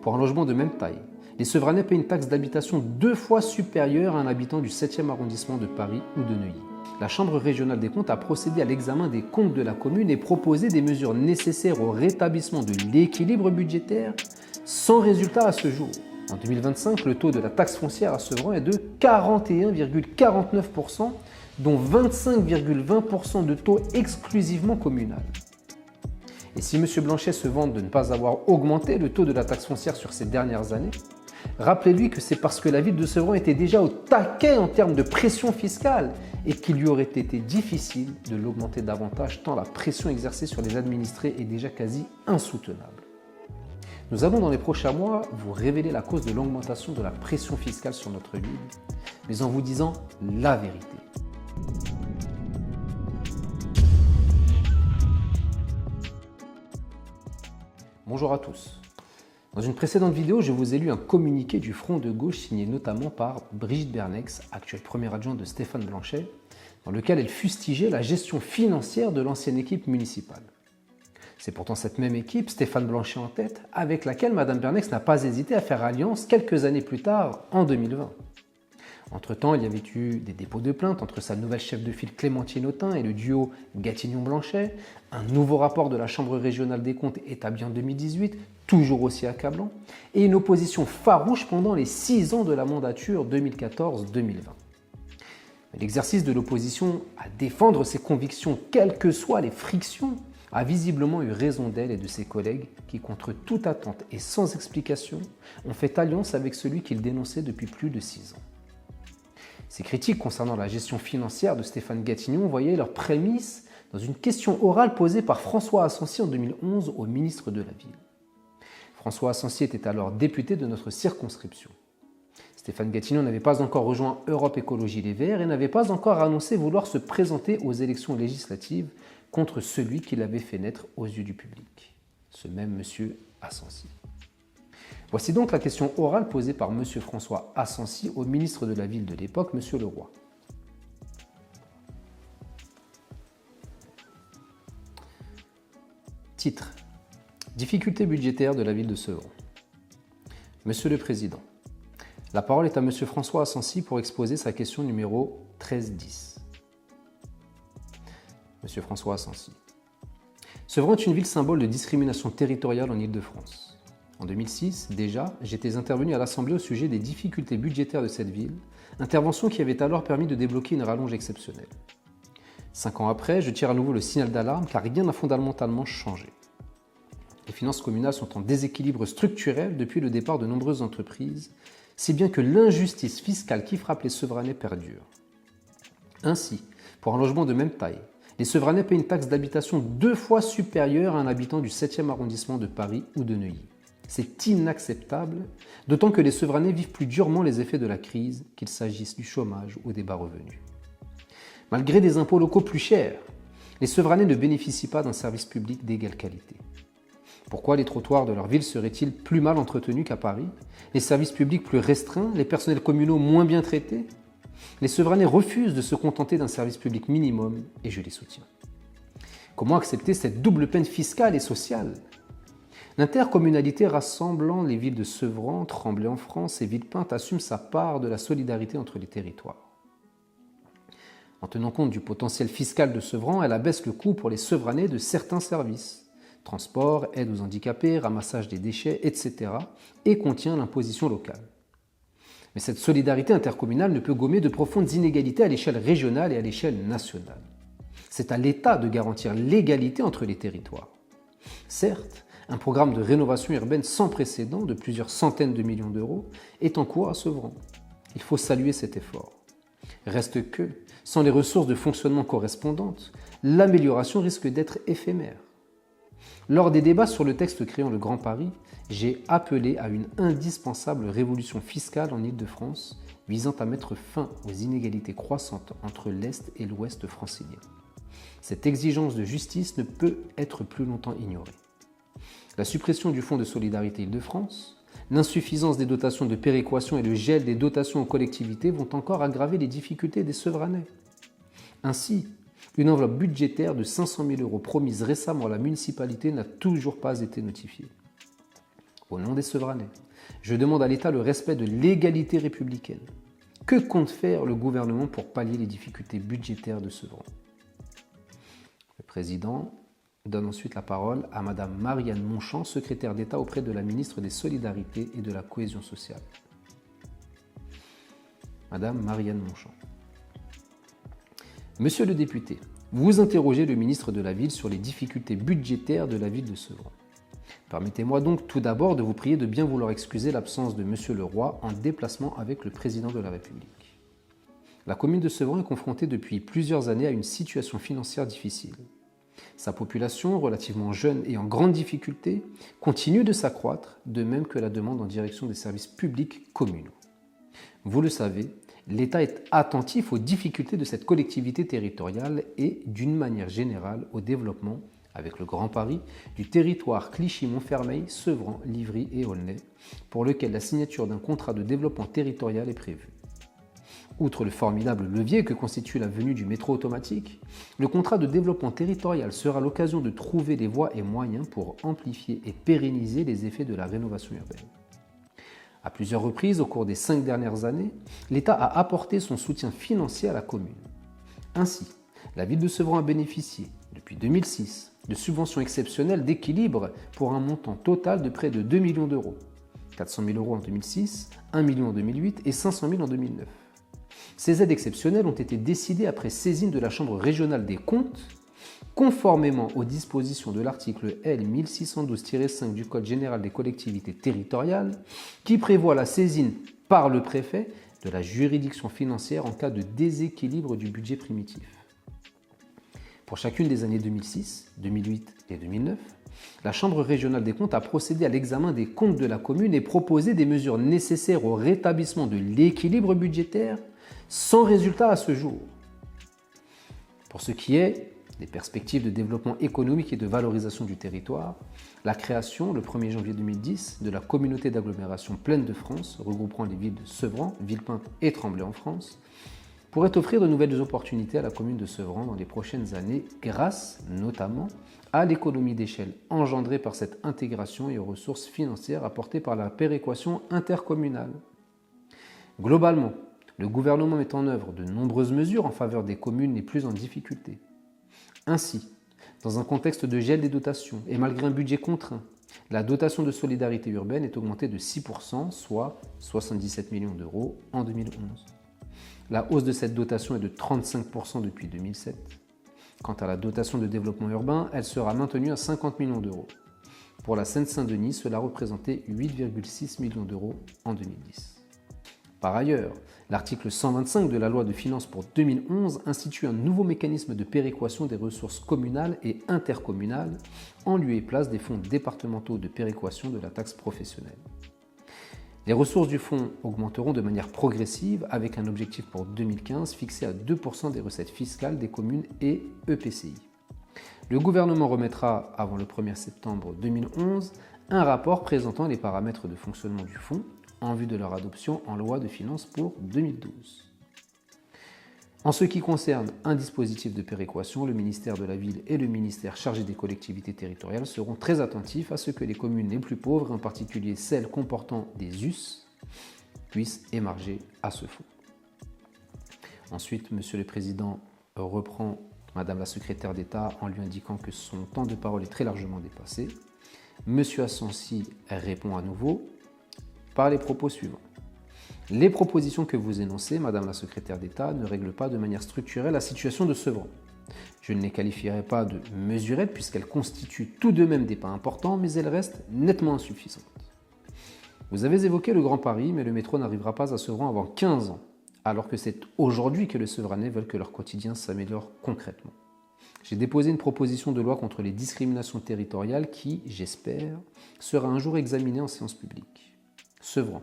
pour un logement de même taille, les Sevranais paient une taxe d'habitation 2 fois supérieure à un habitant du 7e arrondissement de Paris ou de Neuilly. La Chambre régionale des comptes a procédé à l'examen des comptes de la commune et proposé des mesures nécessaires au rétablissement de l'équilibre budgétaire, sans résultat à ce jour. En 2025, le taux de la taxe foncière à Sevran est de 41,49%, dont 25,20% de taux exclusivement communal. Et si M. Blanchet se vante de ne pas avoir augmenté le taux de la taxe foncière sur ces dernières années, rappelez-lui que c'est parce que la ville de Sevran était déjà au taquet en termes de pression fiscale et qu'il lui aurait été difficile de l'augmenter davantage tant la pression exercée sur les administrés est déjà quasi insoutenable. Nous allons dans les prochains mois vous révéler la cause de l'augmentation de la pression fiscale sur notre ville, mais en vous disant la vérité. Bonjour à tous. Dans une précédente vidéo, je vous ai lu un communiqué du Front de gauche signé notamment par Brigitte Bernex, actuelle première adjointe de Stéphane Blanchet, dans lequel elle fustigeait la gestion financière de l'ancienne équipe municipale. C'est pourtant cette même équipe, Stéphane Blanchet en tête, avec laquelle Mme Bernex n'a pas hésité à faire alliance quelques années plus tard, en 2020. Entre-temps, il y avait eu des dépôts de plainte entre sa nouvelle chef de file Clémentine Autain et le duo Gatignon-Blanchet, un nouveau rapport de la Chambre régionale des comptes établi en 2018, toujours aussi accablant, et une opposition farouche pendant les 6 ans de la mandature 2014-2020. L'exercice de l'opposition à défendre ses convictions, quelles que soient les frictions, a visiblement eu raison d'elle et de ses collègues qui, contre toute attente et sans explication, ont fait alliance avec celui qu'ils dénonçaient depuis plus de 6 ans. Ces critiques concernant la gestion financière de Stéphane Gatignon voyaient leurs prémices dans une question orale posée par François Asensi en 2011 au ministre de la Ville. François Asensi était alors député de notre circonscription. Stéphane Gatignon n'avait pas encore rejoint Europe Écologie Les Verts et n'avait pas encore annoncé vouloir se présenter aux élections législatives contre celui qui l'avait fait naître aux yeux du public, ce même monsieur Asensi. Voici donc la question orale posée par M. François Asensi au ministre de la Ville de l'époque, M. Leroy. Titre : Difficultés budgétaires de la ville de Sevran. Monsieur le Président, la parole est à M. François Asensi pour exposer sa question numéro 1310. Monsieur François Asensi. Sevran est une ville symbole de discrimination territoriale en Île-de-France. En 2006, déjà, j'étais intervenu à l'Assemblée au sujet des difficultés budgétaires de cette ville, intervention qui avait alors permis de débloquer une rallonge exceptionnelle. 5 ans après, je tire à nouveau le signal d'alarme car rien n'a fondamentalement changé. Les finances communales sont en déséquilibre structurel depuis le départ de nombreuses entreprises, si bien que l'injustice fiscale qui frappe les Sevranais perdure. Ainsi, pour un logement de même taille, les Sevranais paient une taxe d'habitation 2 fois supérieure à un habitant du 7e arrondissement de Paris ou de Neuilly. C'est inacceptable, d'autant que les Sevranais vivent plus durement les effets de la crise, qu'il s'agisse du chômage ou des bas revenus. Malgré des impôts locaux plus chers, les Sevranais ne bénéficient pas d'un service public d'égale qualité. Pourquoi les trottoirs de leur ville seraient-ils plus mal entretenus qu'à Paris? Les services publics plus restreints? Les personnels communaux moins bien traités? Les Sevranais refusent de se contenter d'un service public minimum et je les soutiens. Comment accepter cette double peine fiscale et sociale? L'intercommunalité rassemblant les villes de Sevran, Tremblay-en-France et Villepinte assume sa part de la solidarité entre les territoires. En tenant compte du potentiel fiscal de Sevran, elle abaisse le coût pour les Sevranais de certains services, transport, aide aux handicapés, ramassage des déchets, etc. et contient l'imposition locale. Mais cette solidarité intercommunale ne peut gommer de profondes inégalités à l'échelle régionale et à l'échelle nationale. C'est à l'État de garantir l'égalité entre les territoires. Certes, un programme de rénovation urbaine sans précédent de plusieurs centaines de millions d'euros est en cours à Sevran. Il faut saluer cet effort. Reste que, sans les ressources de fonctionnement correspondantes, l'amélioration risque d'être éphémère. Lors des débats sur le texte créant le Grand Paris, j'ai appelé à une indispensable révolution fiscale en Île-de-France visant à mettre fin aux inégalités croissantes entre l'Est et l'Ouest francilien. Cette exigence de justice ne peut être plus longtemps ignorée. La suppression du Fonds de solidarité Île-de-France, l'insuffisance des dotations de péréquation et le gel des dotations aux collectivités vont encore aggraver les difficultés des Sevranais. Ainsi, une enveloppe budgétaire de 500 000 € promise récemment à la municipalité n'a toujours pas été notifiée. au nom des Sevranais, je demande à l'État le respect de l'égalité républicaine. Que compte faire le gouvernement pour pallier les difficultés budgétaires de Sevran? Le président donne ensuite la parole à Madame Marianne Monchamp, secrétaire d'État auprès de la ministre des Solidarités et de la Cohésion sociale. Madame Marianne Monchamp. Monsieur le député, vous interrogez le ministre de la Ville sur les difficultés budgétaires de la ville de Sevran. Permettez-moi donc tout d'abord de vous prier de bien vouloir excuser l'absence de Monsieur le Roi en déplacement avec le président de la République. La commune de Sevran est confrontée depuis plusieurs années à une situation financière difficile. Sa population, relativement jeune et en grande difficulté, continue de s'accroître, de même que la demande en direction des services publics communaux. Vous le savez, l'État est attentif aux difficultés de cette collectivité territoriale et, d'une manière générale, au développement, avec le Grand Paris, du territoire Clichy-Montfermeil, Sevran, Livry et Aulnay, pour lequel la signature d'un contrat de développement territorial est prévue. Outre le formidable levier que constitue la venue du métro automatique, le contrat de développement territorial sera l'occasion de trouver les voies et moyens pour amplifier et pérenniser les effets de la rénovation urbaine. À plusieurs reprises au cours des 5 dernières années, l'État a apporté son soutien financier à la commune. Ainsi, la ville de Sevran a bénéficié, depuis 2006, de subventions exceptionnelles d'équilibre pour un montant total de près de 2 millions d'euros. 400 000 euros en 2006, 1 million en 2008 et 500 000 en 2009. Ces aides exceptionnelles ont été décidées après saisine de la Chambre régionale des comptes, conformément aux dispositions de l'article L 1612-5 du Code général des collectivités territoriales, qui prévoit la saisine par le préfet de la juridiction financière en cas de déséquilibre du budget primitif. Pour chacune des années 2006, 2008 et 2009, la Chambre régionale des comptes a procédé à l'examen des comptes de la commune et proposé des mesures nécessaires au rétablissement de l'équilibre budgétaire, sans résultat à ce jour. Pour ce qui est des perspectives de développement économique et de valorisation du territoire, la création, le 1er janvier 2010, de la communauté d'agglomération Plaine de France, regroupant les villes de Sevran, Villepinte et Tremblay en France, pourrait offrir de nouvelles opportunités à la commune de Sevran dans les prochaines années, grâce notamment à l'économie d'échelle engendrée par cette intégration et aux ressources financières apportées par la péréquation intercommunale. Globalement, le gouvernement met en œuvre de nombreuses mesures en faveur des communes les plus en difficulté. Ainsi, dans un contexte de gel des dotations et malgré un budget contraint, la dotation de solidarité urbaine est augmentée de 6%, soit 77 millions d'euros en 2011. La hausse de cette dotation est de 35% depuis 2007. Quant à la dotation de développement urbain, elle sera maintenue à 50 millions d'euros. Pour la Seine-Saint-Denis, cela représentait 8,6 millions d'euros en 2010. Par ailleurs, l'article 125 de la loi de finances pour 2011 institue un nouveau mécanisme de péréquation des ressources communales et intercommunales en lieu et place des fonds départementaux de péréquation de la taxe professionnelle. Les ressources du fonds augmenteront de manière progressive avec un objectif pour 2015 fixé à 2% des recettes fiscales des communes et EPCI. Le gouvernement remettra, avant le 1er septembre 2011, un rapport présentant les paramètres de fonctionnement du fonds en vue de leur adoption en loi de finances pour 2012. En ce qui concerne un dispositif de péréquation, le ministère de la Ville et le ministère chargé des collectivités territoriales seront très attentifs à ce que les communes les plus pauvres, en particulier celles comportant des US, puissent émarger à ce fonds. Ensuite, Monsieur le Président reprend Madame la secrétaire d'État en lui indiquant que son temps de parole est très largement dépassé. Monsieur Asensi répond à nouveau par les propos suivants. Les propositions que vous énoncez, Madame la secrétaire d'État, ne règlent pas de manière structurelle la situation de Sevran. Je ne les qualifierai pas de mesurettes puisqu'elles constituent tout de même des pas importants, mais elles restent nettement insuffisantes. Vous avez évoqué le Grand Paris, mais le métro n'arrivera pas à Sevran avant 15 ans, alors que c'est aujourd'hui que les Sevranais veulent que leur quotidien s'améliore concrètement. J'ai déposé une proposition de loi contre les discriminations territoriales qui, j'espère, sera un jour examinée en séance publique. Sevran,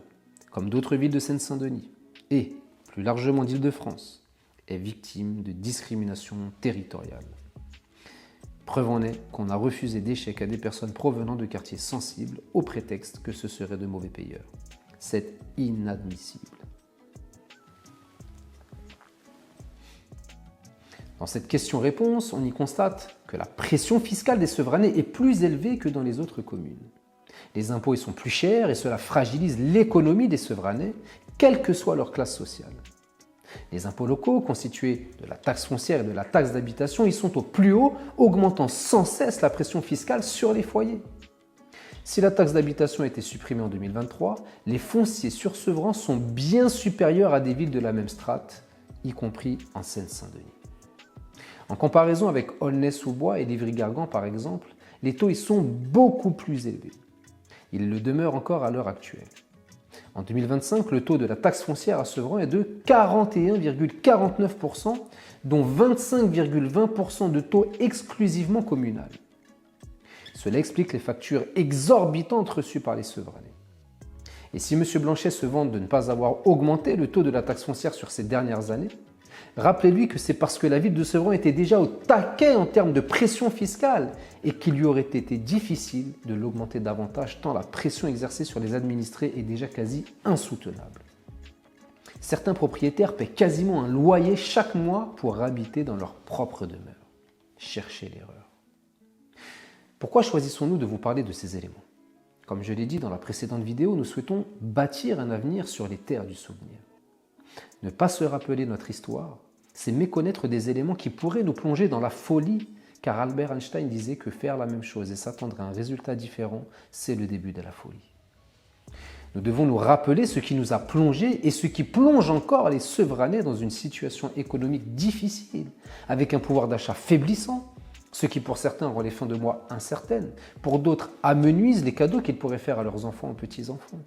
comme d'autres villes de Seine-Saint-Denis et, plus largement d'Île-de-France, est victime de discrimination territoriale. Preuve en est qu'on a refusé des chèques à des personnes provenant de quartiers sensibles au prétexte que ce seraient de mauvais payeurs. C'est inadmissible. Dans cette question-réponse, on y constate que la pression fiscale des Sevranais est plus élevée que dans les autres communes. Les impôts y sont plus chers et cela fragilise l'économie des Sevranais, quelle que soit leur classe sociale. Les impôts locaux, constitués de la taxe foncière et de la taxe d'habitation, y sont au plus haut, augmentant sans cesse la pression fiscale sur les foyers. Si la taxe d'habitation a été supprimée en 2023, les fonciers sur Sevran sont bien supérieurs à des villes de la même strate, y compris en Seine-Saint-Denis. En comparaison avec Aulnay-sous-Bois et Livry-Gargan par exemple, les taux y sont beaucoup plus élevés. Ils le demeurent encore à l'heure actuelle. En 2025, le taux de la taxe foncière à Sevran est de 41,49%, dont 25,20% de taux exclusivement communal. Cela explique les factures exorbitantes reçues par les Sevranais. Et si M. Blanchet se vante de ne pas avoir augmenté le taux de la taxe foncière sur ces dernières années, rappelez-lui que c'est parce que la ville de Sevran était déjà au taquet en termes de pression fiscale et qu'il lui aurait été difficile de l'augmenter davantage tant la pression exercée sur les administrés est déjà quasi insoutenable. Certains propriétaires paient quasiment un loyer chaque mois pour habiter dans leur propre demeure. Cherchez l'erreur. Pourquoi choisissons-nous de vous parler de ces éléments ? Comme je l'ai dit dans la précédente vidéo, nous souhaitons bâtir un avenir sur les terres du souvenir. Ne pas se rappeler notre histoire, c'est méconnaître des éléments qui pourraient nous plonger dans la folie, car Albert Einstein disait que faire la même chose et s'attendre à un résultat différent, c'est le début de la folie. Nous devons nous rappeler ce qui nous a plongé et ce qui plonge encore les Sevranais dans une situation économique difficile, avec un pouvoir d'achat faiblissant, ce qui pour certains rend les fins de mois incertaines, pour d'autres amenuise les cadeaux qu'ils pourraient faire à leurs enfants ou petits-enfants.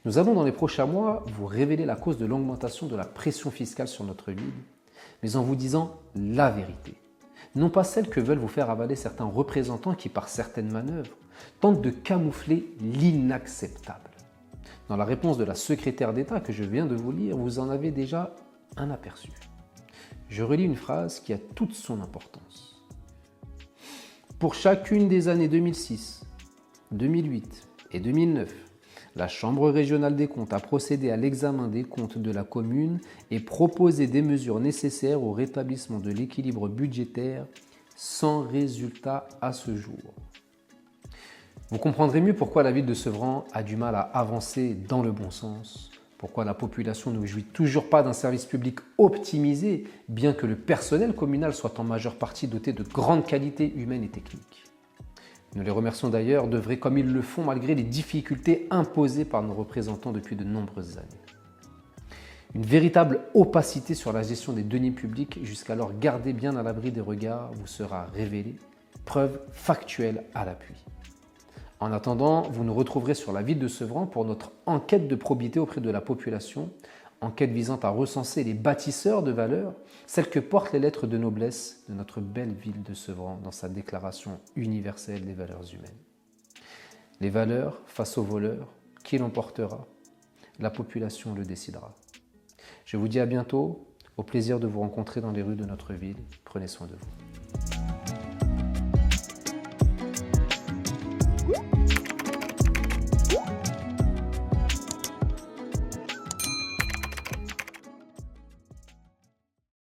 Nous allons dans les prochains mois vous révéler la cause de l'augmentation de la pression fiscale sur notre ville, mais en vous disant la vérité. Non pas celle que veulent vous faire avaler certains représentants qui, par certaines manœuvres, tentent de camoufler l'inacceptable. Dans la réponse de la secrétaire d'État que je viens de vous lire, vous en avez déjà un aperçu. Je relis une phrase qui a toute son importance. Pour chacune des années 2006, 2008 et 2009, la Chambre régionale des comptes a procédé à l'examen des comptes de la commune et proposé des mesures nécessaires au rétablissement de l'équilibre budgétaire sans résultat à ce jour. Vous comprendrez mieux pourquoi la ville de Sevran a du mal à avancer dans le bon sens, pourquoi la population ne jouit toujours pas d'un service public optimisé, bien que le personnel communal soit en majeure partie doté de grandes qualités humaines et techniques. Nous les remercions d'ailleurs d'œuvrer comme ils le font malgré les difficultés imposées par nos représentants depuis de nombreuses années. Une véritable opacité sur la gestion des deniers publics, jusqu'alors gardée bien à l'abri des regards, vous sera révélée, preuve factuelle à l'appui. En attendant, vous nous retrouverez sur la ville de Sevran pour notre enquête de probité auprès de la population, enquête visant à recenser les bâtisseurs de valeur, celles que portent les lettres de noblesse de notre belle ville de Sevran dans sa déclaration universelle des valeurs humaines. Les valeurs face aux voleurs, qui l'emportera? La population le décidera. Je vous dis à bientôt, au plaisir de vous rencontrer dans les rues de notre ville. Prenez soin de vous.